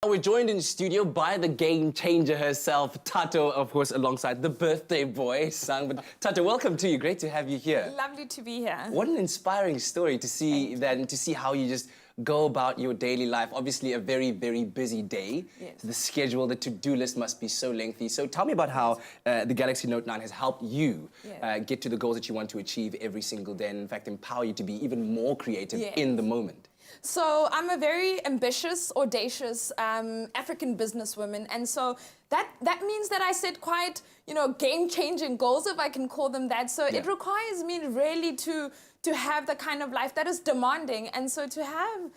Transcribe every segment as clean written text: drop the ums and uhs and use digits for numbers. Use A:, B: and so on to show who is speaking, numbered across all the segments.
A: We're joined in studio by the game changer herself, Tato, of course, alongside the birthday boy, Sang. But Tato, welcome to you. Great to have you here.
B: Lovely to be here.
A: What an inspiring story to see to see how you just go about your daily life. Obviously, a very, very busy day.
B: Yes.
A: The schedule, the to-do list must be so lengthy. So tell me about how the Galaxy Note 9 has helped you get to the goals that you want to achieve every single day, and in fact, empower you to be even more creative in the moment.
B: So I'm a very ambitious, audacious African businesswoman, and so that means that I set quite, game-changing goals, if I can call them that. So it requires me really to have the kind of life that is demanding, and so to have,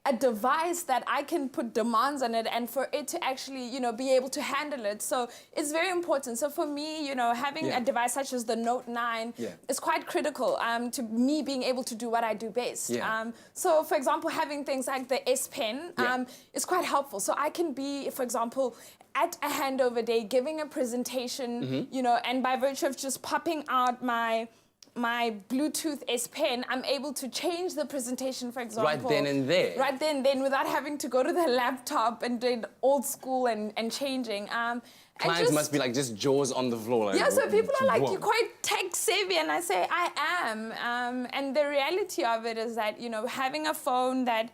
B: a device that I can put demands on it and for it to actually, be able to handle it. So it's very important. So for me, having a device such as the Note 9 is quite critical to me being able to do what I do best. So for example, having things like the S Pen is quite helpful. So I can be, for example, at a handover day, giving a presentation, and by virtue of just popping out my Bluetooth S Pen, I'm able to change the presentation, for example.
A: Right then and there.
B: Right then and then, without having to go to the laptop and do it old school and changing.
A: Clients must be like just jaws on the floor. Like,
B: yeah, so people are like, you're quite tech savvy, and I say, I am. And the reality of it is that, having a phone that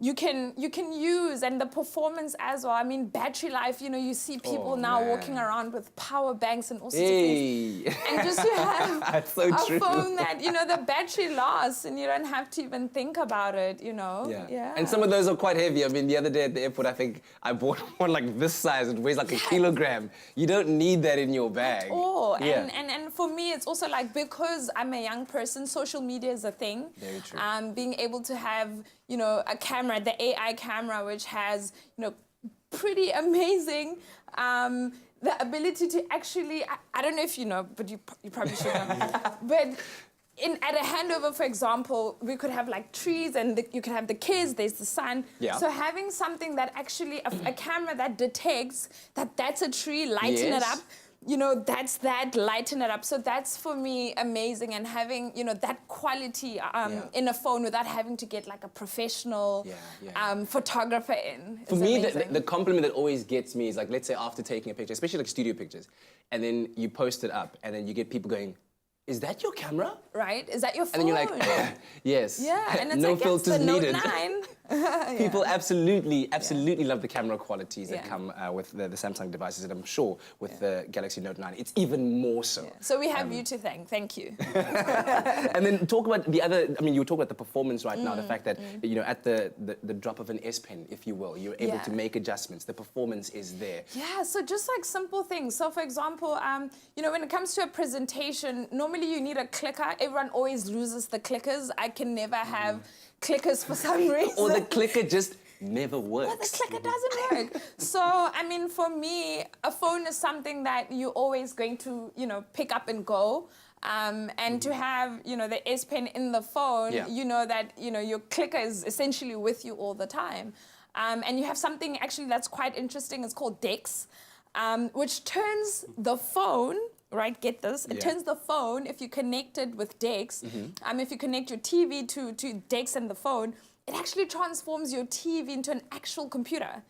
B: you can use, and the performance as well. I mean, battery life, you see people now walking around with power banks and all sorts of things. And just to have
A: so
B: a phone that, the battery lasts and you don't have to even think about it,
A: Yeah. And some of those are quite heavy. I mean, the other day at the airport, I think I bought one like this size. It weighs like a kilogram. You don't need that in your bag.
B: Oh, and for me, it's also like, because I'm a young person, social media is a thing.
A: Very true.
B: Being able to have, a camera, the AI camera, which has, pretty amazing, the ability to actually, I don't know if you know, but you probably should know, but at a handover, for example, we could have like trees, and you can have the kids, there's the sun. So having something that actually, a camera that detects that that's a tree, lighten it up, that's that, lighten it up. So that's, for me, amazing. And having, that quality in a phone without having to get like a professional photographer in.
A: For me, the compliment that always gets me is like, let's say after taking a picture, especially like studio pictures, and then you post it up, and then you get people going, is that your camera?
B: Right, is that your phone?
A: And then you're like, yes.
B: Yeah, and it's
A: no
B: like,
A: filters
B: it's the
A: needed.
B: Note 9.
A: People absolutely love the camera qualities that come with the Samsung devices, and I'm sure with the Galaxy Note 9, it's even more so.
B: So we have you to thank you.
A: And then talk about the other, I mean, you talk about the performance right now, the fact that, at the drop of an S Pen, if you will, you're able to make adjustments, the performance is there.
B: Yeah, so just like simple things. So for example, when it comes to a presentation, normally you need a clicker. Everyone always loses the clickers. I can never have clickers for some reason.
A: Or the clicker just never works.
B: Well, the clicker doesn't work. So, I mean, for me, a phone is something that you're always going to, pick up and go. And to have, the S Pen in the phone, you know that, your clicker is essentially with you all the time. And you have something actually that's quite interesting. It's called DeX, which turns the phone, right, get this, it turns the phone, if you connect it with DeX, if you connect your TV to DeX and the phone, it actually transforms your TV into an actual computer.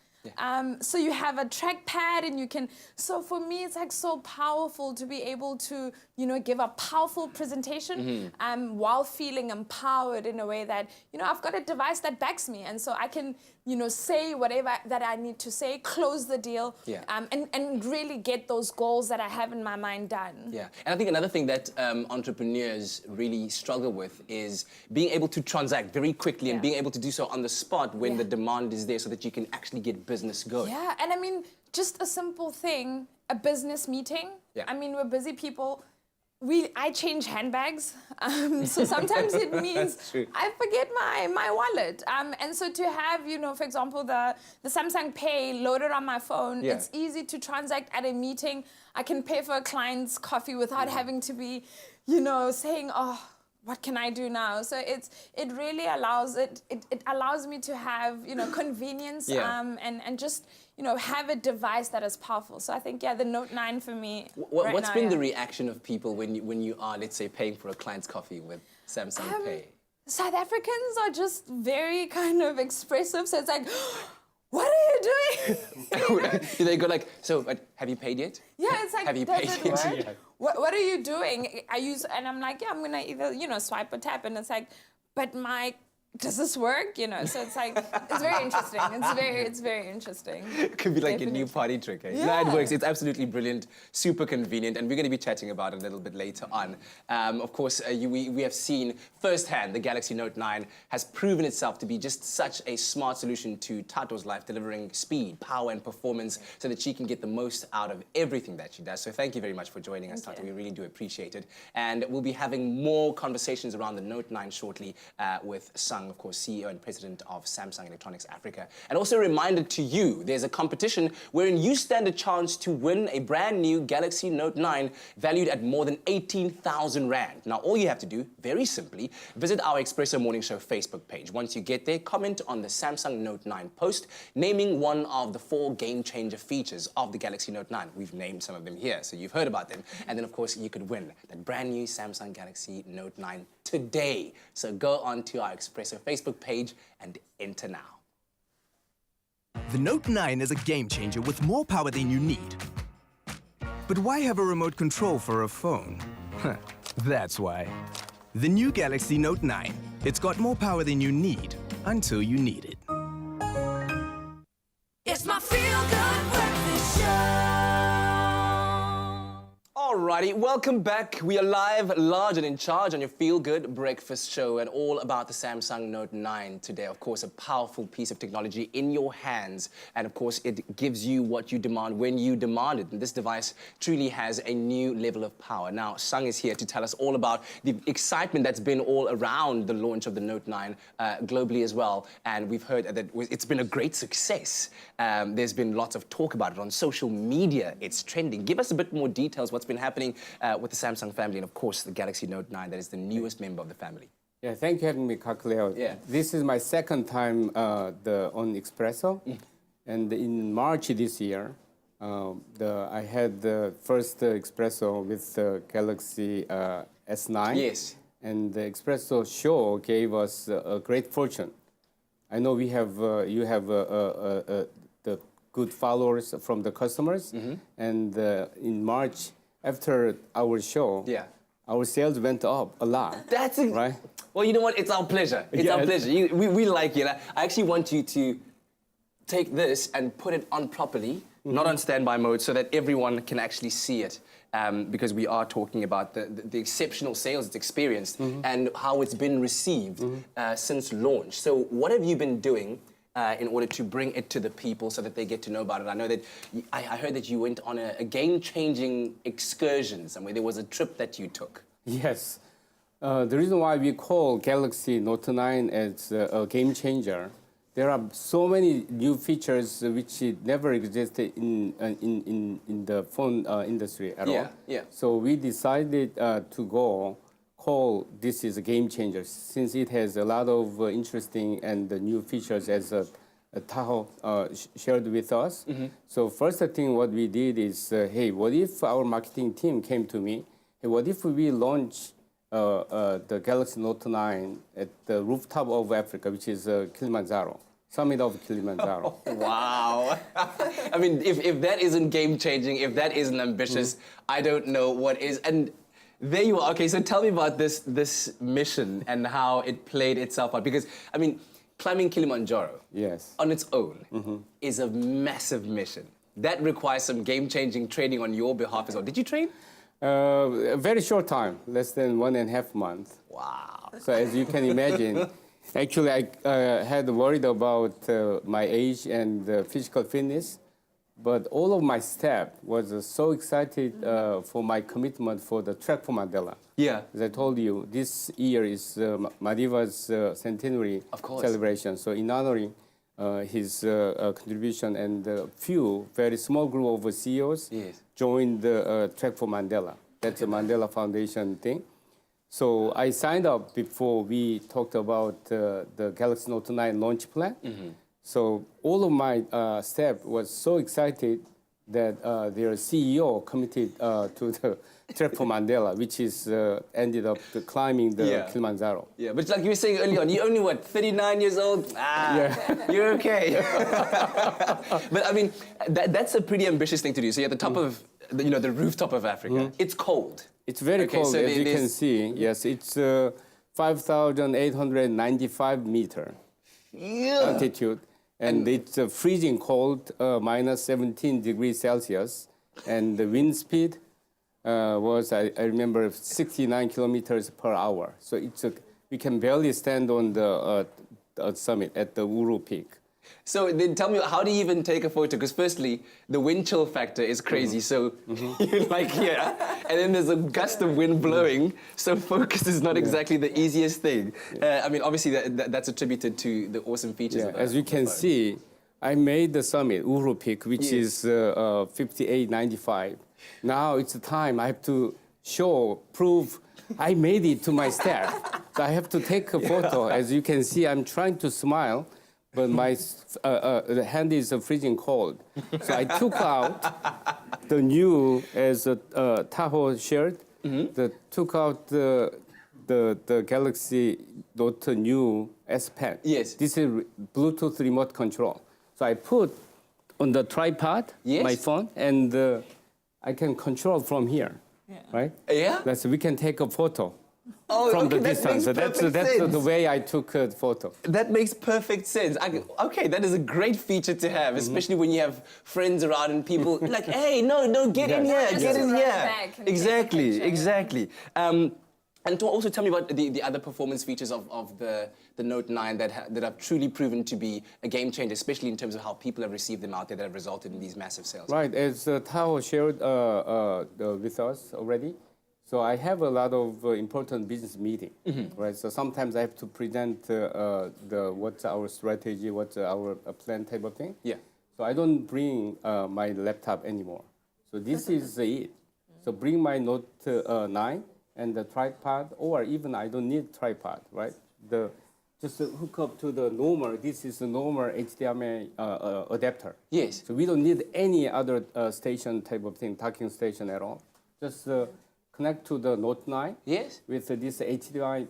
B: So you have a trackpad, and you can, so for me, it's like so powerful to be able to, give a powerful presentation while feeling empowered in a way that, I've got a device that backs me, and so I can, say whatever that I need to say, close the deal, and really get those goals that I have in my mind done.
A: Yeah, and I think another thing that entrepreneurs really struggle with is being able to transact very quickly and being able to do so on the spot when the demand is there, so that you can actually get business going.
B: Yeah, and I mean, just a simple thing, a business meeting. I mean, we're busy people. I change handbags, so sometimes it means I forget my wallet. And so to have, for example, the Samsung Pay loaded on my phone, it's easy to transact at a meeting. I can pay for a client's coffee without having to be, saying, oh, what can I do now? So it really allows it allows me to have convenience and just have a device that is powerful. So I think the Note 9 for me.
A: What's been the reaction of people when you are, let's say, paying for a client's coffee with Samsung Pay?
B: South Africans are just very kind of expressive. So it's like, what are you doing?
A: Do they go like, so, but have you paid yet?
B: Yeah, it's like,
A: Have you
B: does
A: paid
B: it
A: yet?
B: work? What are you doing? And I'm like, yeah, I'm gonna either, swipe or tap. And it's like, but does this work? So it's like, it's very interesting. It's very interesting.
A: It could be like a new
B: Definitely.
A: party trick. Eh?
B: Yeah.
A: No, it works. It's absolutely brilliant, super convenient, and we're going to be chatting about it a little bit later on. Of course, we have seen firsthand the Galaxy Note 9 has proven itself to be just such a smart solution to Tato's life, delivering speed, power, and performance so that she can get the most out of everything that she does. So thank you very much for joining us, Tato. We really do appreciate it. And we'll be having more conversations around the Note 9 shortly with Sung, of course, CEO and President of Samsung Electronics Africa. And also a reminder to you, there's a competition wherein you stand a chance to win a brand new Galaxy Note 9 valued at more than 18,000 Rand. Now, all you have to do, very simply, visit our Expresso Morning Show Facebook page. Once you get there, comment on the Samsung Note 9 post, naming one of the 4 game-changer features of the Galaxy Note 9. We've named some of them here, so you've heard about them. And then, of course, you could win that brand new Samsung Galaxy Note 9 today. So go on to our Expresso Facebook page and enter now.
C: The Note 9 is a game changer with more power than you need. But why have a remote control for a phone? That's why. The new Galaxy Note 9. It's got more power than you need until you need it.
D: It's my feel-good breakfast show.
A: Alrighty, welcome back. We are live, large and in charge on your Feel Good Breakfast Show, and all about the Samsung Note 9 today. Of course, a powerful piece of technology in your hands, and of course, it gives you what you demand when you demand it. And this device truly has a new level of power. Now, Sung is here to tell us all about the excitement that's been all around the launch of the Note 9 globally as well. And we've heard that it's been a great success. There's been lots of talk about it on social media. It's trending. Give us a bit more details. What's been happening with the Samsung family, and of course the Galaxy Note 9 that is the newest member of the family.
E: Yeah, thank you for having me, Kakaleo.
A: Yeah.
E: This is my second time on Expresso, and in March this year, I had the first Expresso with the Galaxy S9.
A: Yes.
E: And the Expresso show gave us a great fortune. I know you have the good followers from the customers, and in March, after our show, our sales went up a lot.
A: That's it.
E: Right?
A: Well, you know what? It's our pleasure. It's our pleasure. We like it. I actually want you to take this and put it on properly, not on standby mode, so that everyone can actually see it. Because we are talking about the exceptional sales it's experienced and how it's been received since launch. So what have you been doing in order to bring it to the people so that they get to know about it? I know that I heard that you went on a game-changing excursion somewhere. There was a trip that you took.
E: Yes. The reason why we call Galaxy Note 9 as a game changer, there are so many new features which never existed in the phone industry at all.
A: Yeah.
E: So we decided to call this is a game changer, since it has a lot of interesting and new features as Taho shared with us. So first thing what we did is, hey, what if our marketing team came to me, hey, what if we launch the Galaxy Note 9 at the rooftop of Africa, which is Kilimanjaro, summit of Kilimanjaro.
A: Wow. I mean, if that isn't game-changing, if that isn't ambitious, I don't know what is. And there you are. Okay, so tell me about this mission and how it played itself out. Because, I mean, climbing Kilimanjaro on its own is a massive mission. That requires some game-changing training on your behalf as well. Did you train?
E: A very short time, less than 1.5 months.
A: Wow.
E: So as you can imagine, actually I had worried about my age and physical fitness, but all of my staff was so excited for my commitment for the Trek for Mandela.
A: Yeah.
E: As I told you, this year is Madiba's centenary celebration. So in honoring his contribution, and a few very small group of CEOs joined the Trek for Mandela. That's a Mandela Foundation thing. So I signed up before we talked about the Galaxy Note 9 launch plan. So all of my staff was so excited that their CEO committed to the trek for Mandela, which is ended up climbing the
A: Yeah.
E: Kilimanjaro.
A: Yeah, but like you were saying earlier on, you're only what, 39 years old? You're okay. But I mean, that's a pretty ambitious thing to do. So you're at the top of, the rooftop of Africa. It's cold.
E: It's very
A: Okay,
E: cold,
A: so
E: as you can
A: there's-
E: see. Yes, it's 5,895 meter altitude, and it's freezing cold, minus 17 degrees Celsius, and the wind speed was, I remember, 69 kilometers per hour. So we can barely stand on the summit at the Uru Peak.
A: So then tell me, how do you even take a photo? Because firstly, the wind chill factor is crazy. So you're like here, and then there's a gust of wind blowing. So focus is not exactly the easiest thing. I mean, obviously that's attributed to the awesome features of
E: As you can see, I made the summit, Uru Peak, which is 5895. Now it's the time I have to prove I made it to my staff. So I have to take a photo. As you can see, I'm trying to smile, but my the hand is freezing cold. So I took out the new, as Tahoe shared, took out the Galaxy Note new S Pen.
A: Yes.
E: This is Bluetooth remote control. So I put on the tripod my phone, and I can control from here, right?
A: Yeah?
E: We can take a photo
A: okay,
E: from the
A: that
E: distance.
A: makes
E: So that's
A: perfect
E: the
A: sense.
E: way I took a photo.
A: That makes perfect sense. Okay, that is a great feature to have, especially when you have friends around and people like, hey, no, get in here,
B: Just
A: get in
B: run
A: here.
B: back and take a
A: Exactly,
B: picture.
A: exactly. And to also tell me about the other performance features of the Note 9 that have truly proven to be a game changer, especially in terms of how people have received them out there that have resulted in these massive sales.
E: Right, as Tao shared with us already, so I have a lot of important business meeting, right? So sometimes I have to present what's our strategy, what's our plan type of thing.
A: Yeah.
E: So I don't bring my laptop anymore. So this is it. So bring my Note 9 and the tripod, or even I don't need tripod, right? Just hook up to the normal. This is the normal HDMI adapter.
A: Yes.
E: So we don't need any other station type of thing, docking station at all. Just connect to the Note 9
A: Yes.
E: with this HDMI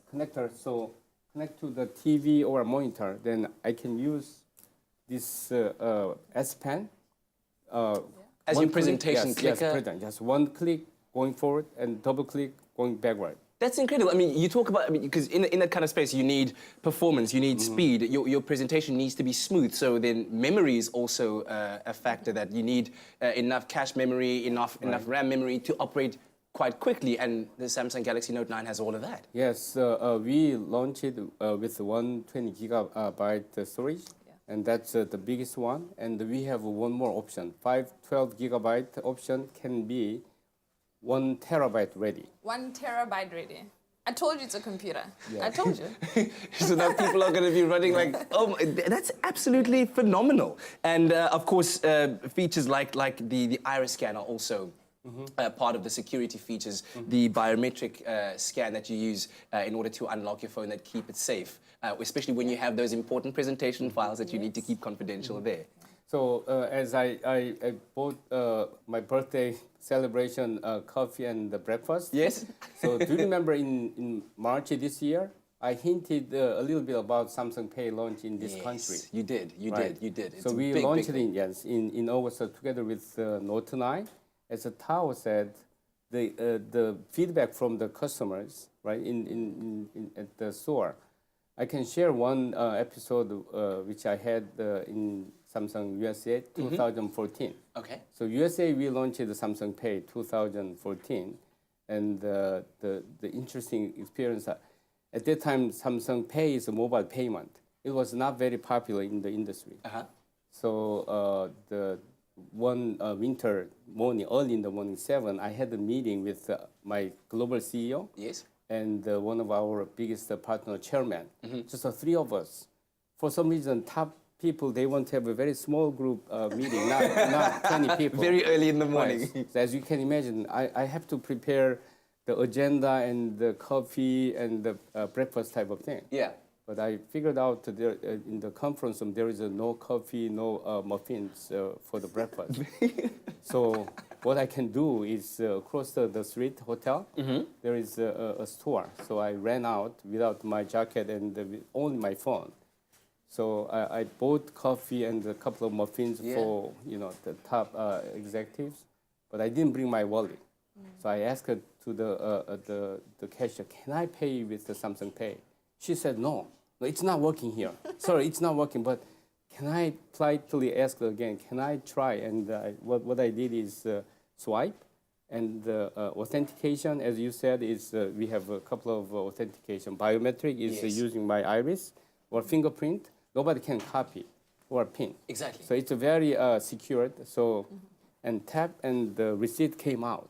E: connector. So connect to the TV or monitor. Then I can use this S Pen.
A: As your presentation
E: Yes,
A: clicker.
E: present. Just one click going forward and double click going backward.
A: That's incredible. I mean, you talk about, because in that kind of space, you need performance, you need speed. Your presentation needs to be smooth. So then memory is also a factor that you need enough cache memory, enough RAM memory to operate quite quickly. And the Samsung Galaxy Note 9 has all of that.
E: Yes, we launched it with 120 gigabyte storage, and that's the biggest one. And we have one more option. 512 gigabyte option can be 1 terabyte ready.
B: 1 terabyte ready. I told you it's a computer. I told you.
A: So now people are going to be running like, that's absolutely phenomenal. And of course, features like the iris scan are also part of the security features, the biometric scan that you use in order to unlock your phone that keep it safe, especially when you have those important presentation files that you need to keep confidential there.
E: So as I bought my birthday celebration coffee and the breakfast.
A: Yes.
E: So do you remember in March this year, I hinted a little bit about Samsung Pay launch in this country.
A: You did.
E: Right.
A: It's
E: So
A: a
E: we
A: big,
E: launched
A: big
E: it in August together with Note 9. As Tao said, the feedback from the customers, right, at the store. I can share one episode which I had in Samsung USA 2014.
A: Okay.
E: So USA, we launched the Samsung Pay 2014, and the interesting experience, at that time, Samsung Pay is a mobile payment. It was not very popular in the industry. So the one winter morning, early in the morning, 7, I had a meeting with my global CEO.
A: Yes.
E: And one of our biggest partner chairman, just the 3 of us. For some reason, top people, they want to have a very small group meeting, not 20 people.
A: Very early in the morning.
E: Right. So as you can imagine, I have to prepare the agenda and the coffee and the breakfast type of thing.
A: Yeah.
E: But I figured out there, in the conference room there is no coffee, no muffins for the breakfast. So what I can do is across the street hotel, there is a store. So I ran out without my jacket and with only my phone. So I bought coffee and a couple of muffins for the top executives, but I didn't bring my wallet. So I asked her to the cashier, "Can I pay with the Samsung Pay?" She said, "No, it's not working here. Sorry, it's not working. But can I politely ask her again? Can I try?" And what I did is swipe, and authentication, as you said, is we have a couple of authentication. Biometric is using my iris or fingerprint. Nobody can copy or pin.
A: Exactly.
E: So it's very secured. So, and tap and the receipt came out.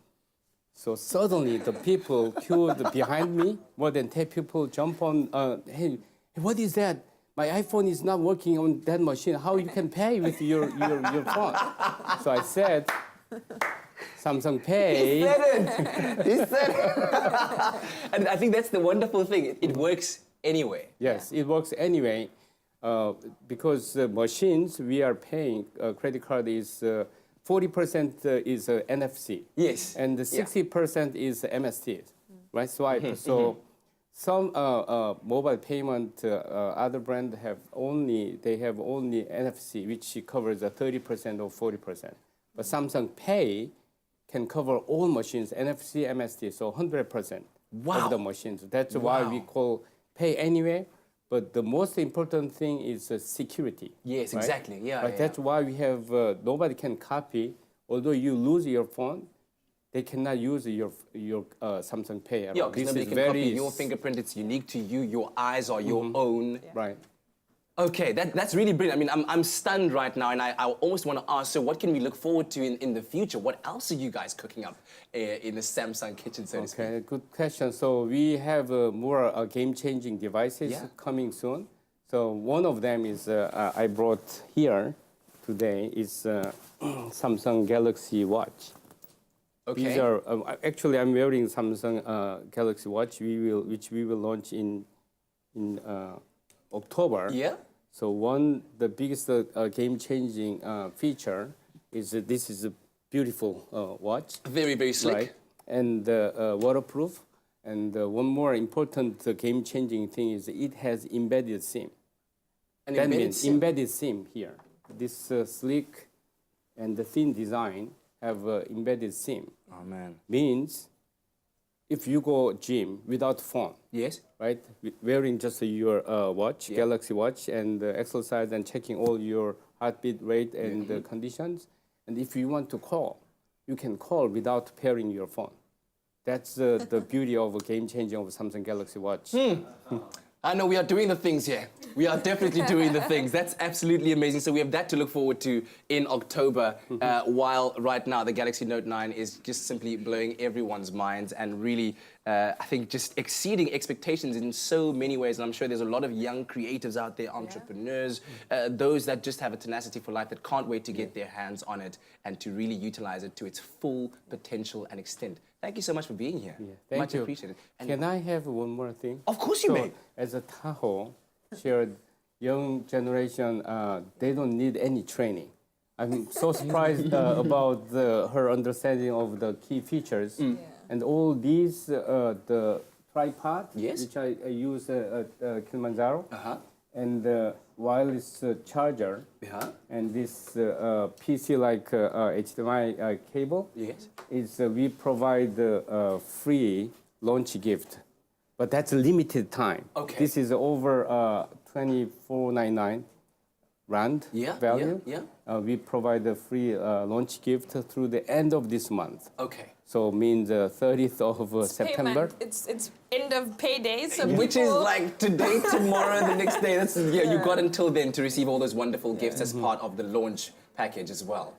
E: So suddenly the people queued behind me. More than 10 people jump on. Hey, what is that? My iPhone is not working on that machine. How you can pay with your phone? So I said, Samsung Pay.
A: He said it. And I think that's the wonderful thing. It works anyway.
E: Yes, it works anyway. Because machines we are paying, credit card is 40% is NFC.
A: Yes.
E: And the 60% is MST, right? Swipe. So some mobile payment, other brands have only NFC, which covers 30% or 40%. But Samsung Pay can cover all machines, NFC, MST, so 100% of the machines. That's why we call Pay Anywhere. But the most important thing is security.
A: Yes,
E: right?
A: exactly. Yeah,
E: But that's why we have nobody can copy. Although you lose your phone, they cannot use your Samsung Pay.
A: Yeah, because nobody can copy your fingerprint. It's unique to you. Your eyes are your own.
E: Right.
A: Okay, that's really brilliant. I mean, I'm stunned right now, and I almost want to ask, so what can we look forward to in the future? What else are you guys cooking up in the Samsung kitchen, so to speak?
E: Okay, good question. So we have more game-changing devices coming soon. So one of them is I brought here today is Samsung Galaxy Watch.
A: Okay.
E: These are actually I'm wearing Samsung Galaxy Watch. Which we will launch in October.
A: Yeah.
E: So the biggest game-changing feature is that this is a beautiful watch.
A: Very, very slick.
E: Right. And waterproof. And one more important game-changing thing is it has embedded SIM.
A: An
E: That
A: embedded
E: means
A: SIM.
E: embedded SIM here. This sleek and the thin design have embedded SIM.
A: Oh, man.
E: Means if you go gym without phone,
A: Yes.
E: right, wearing just your watch, Galaxy Watch, and exercise and checking all your heartbeat rate and conditions, and if you want to call, you can call without pairing your phone. That's the beauty of a game changer of Samsung Galaxy Watch.
A: I know we are doing the things here. We are definitely doing the things. That's absolutely amazing. So we have that to look forward to in October, while right now the Galaxy Note 9 is just simply blowing everyone's minds and really, I think, just exceeding expectations in so many ways. And I'm sure there's a lot of young creatives out there, entrepreneurs, those that just have a tenacity for life that can't wait to get their hands on it and to really utilize it to its full potential and extent. Thank you so much for being here.
E: Thank
A: Much
E: you.
A: appreciated. And
E: Can I have one more thing?
A: Of course you may.
E: As a Tahoe shared, young generation, they don't need any training. I'm so surprised about her understanding of the key features. And all these, the tripod, which I use at Kilimanjaro, and wireless charger, and this PC-like HDMI cable, is we provide free launch gift. But that's a limited time.
A: Okay.
E: This is over $24.99 rand value. We provide a free launch gift through the end of this month.
A: Okay.
E: So means 30th of September.
B: Payment. It's end of payday, so
A: Which is
B: people-
A: like today, tomorrow, the next day. That's you got until then to receive all those wonderful gifts as part of the launch package as well.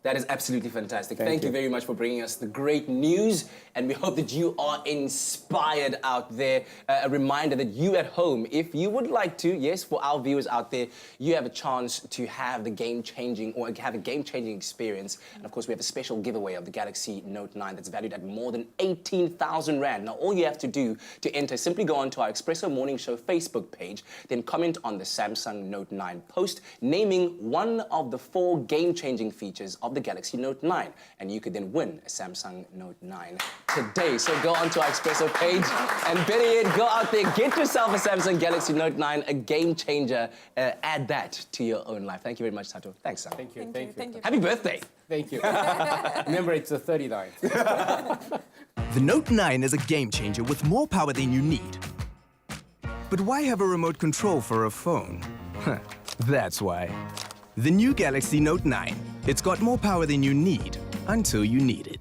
A: That is absolutely fantastic. Thank you very much for bringing us the great news, and we hope that you are inspired out there. A reminder that you at home, if you would like to, yes, for our viewers out there, you have a chance to have the game-changing or have a game-changing experience. And of course, we have a special giveaway of the Galaxy Note 9 that's valued at more than 18,000 Rand. Now, all you have to do to enter is simply go onto our Espresso Morning Show Facebook page, then comment on the Samsung Note 9 post, naming one of the 4 game-changing features of the Galaxy Note 9, and you could then win a Samsung Note 9 today. So go onto our Espresso page, and better yet, go out there, get yourself a Samsung Galaxy Note 9, a game changer. Add that to your own life. Thank you very much, Tato. Thanks, son.
E: Thank you.
B: Thank you.
A: Happy birthday.
E: Thank you. Remember, it's a 39.
C: The Note 9 is a game changer with more power than you need. But why have a remote control for a phone? That's why. The new Galaxy Note 9. It's got more power than you need until you need it.